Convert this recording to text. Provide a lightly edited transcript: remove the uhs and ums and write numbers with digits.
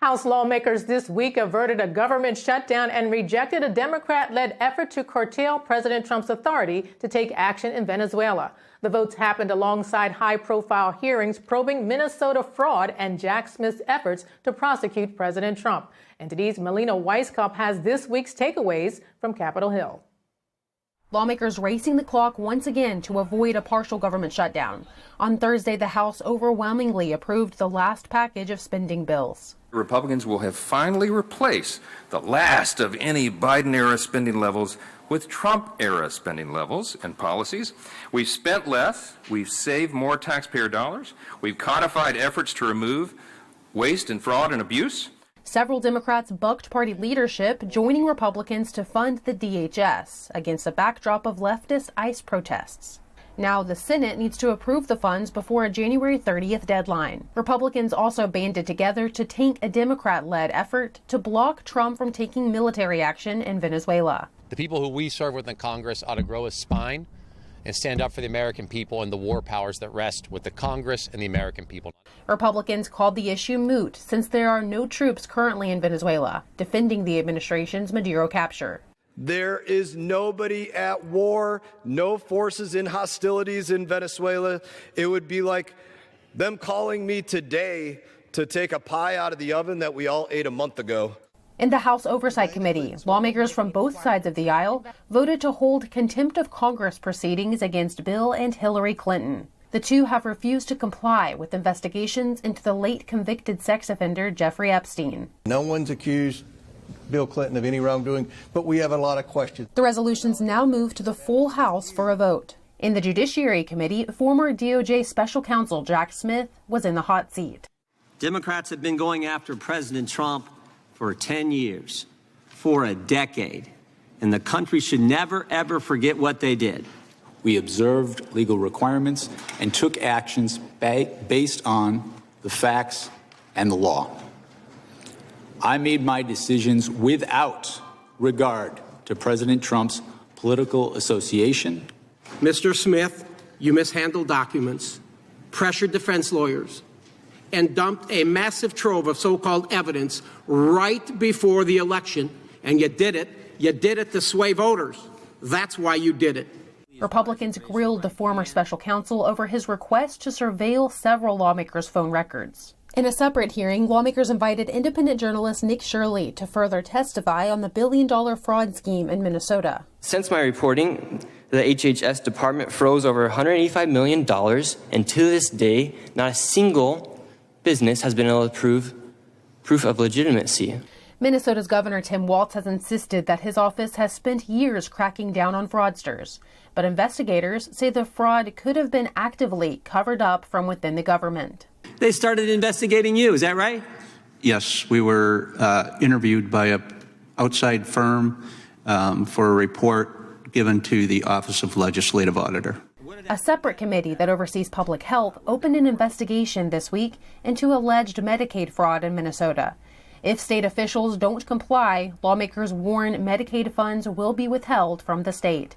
House lawmakers this week averted a government shutdown and rejected a Democrat-led effort to curtail President Trump's authority to take action in Venezuela. The votes happened alongside high-profile hearings probing Minnesota fraud and Jack Smith's efforts to prosecute President Trump. NTD's Melina Wisecup has this week's takeaways from Capitol Hill. Lawmakers racing the clock once again to avoid a partial government shutdown. On Thursday, the House overwhelmingly approved the last package of spending bills. Republicans will have finally replaced the last of any Biden-era spending levels with Trump-era spending levels and policies. We've spent less, we've saved more taxpayer dollars, we've codified efforts to remove waste and fraud and abuse. Several Democrats bucked party leadership, joining Republicans to fund the DHS against a backdrop of leftist ICE protests. Now the Senate needs to approve the funds before a January 30th deadline. Republicans also banded together to tank a Democrat-led effort to block Trump from taking military action in Venezuela. The people who we serve with in Congress ought to grow a spine and stand up for the American people and the war powers that rest with the Congress and the American people. Republicans called the issue moot since there are no troops currently in Venezuela, defending the administration's Maduro capture. There is nobody at war, no forces in hostilities in Venezuela. It would be like them calling me today to take a pie out of the oven that we all ate a month ago. In the House Oversight Committee, lawmakers from both sides of the aisle voted to hold contempt of Congress proceedings against Bill and Hillary Clinton. The two have refused to comply with investigations into the late convicted sex offender Jeffrey Epstein. No one's accused Bill Clinton of any wrongdoing, but we have a lot of questions. The resolutions now move to the full House for a vote. In the Judiciary Committee, former DOJ Special Counsel Jack Smith was in the hot seat. Democrats have been going after President Trump for 10 years, for a decade, and the country should never, ever forget what they did. We observed legal requirements and took actions based on the facts and the law. I made my decisions without regard to President Trump's political association. Mr. Smith, you mishandled documents, pressured defense lawyers, and dumped a massive trove of so-called evidence right before the election. And you did it to sway voters. That's why you did it. Republicans grilled the former special counsel over his request to surveil several lawmakers' phone records. In a separate hearing, lawmakers invited independent journalist Nick Shirley to further testify on the billion-dollar fraud scheme in Minnesota. Since my reporting, the HHS department froze over $185 million, and to this day, not a single business has been able to prove proof of legitimacy. Minnesota's Governor Tim Walz has insisted that his office has spent years cracking down on fraudsters. But investigators say the fraud could have been actively covered up from within the government. They started investigating you, is that right? Yes, we were interviewed by an outside firm for a report given to the Office of Legislative Auditor. A separate committee that oversees public health opened an investigation this week into alleged Medicaid fraud in Minnesota. If state officials don't comply, lawmakers warn Medicaid funds will be withheld from the state.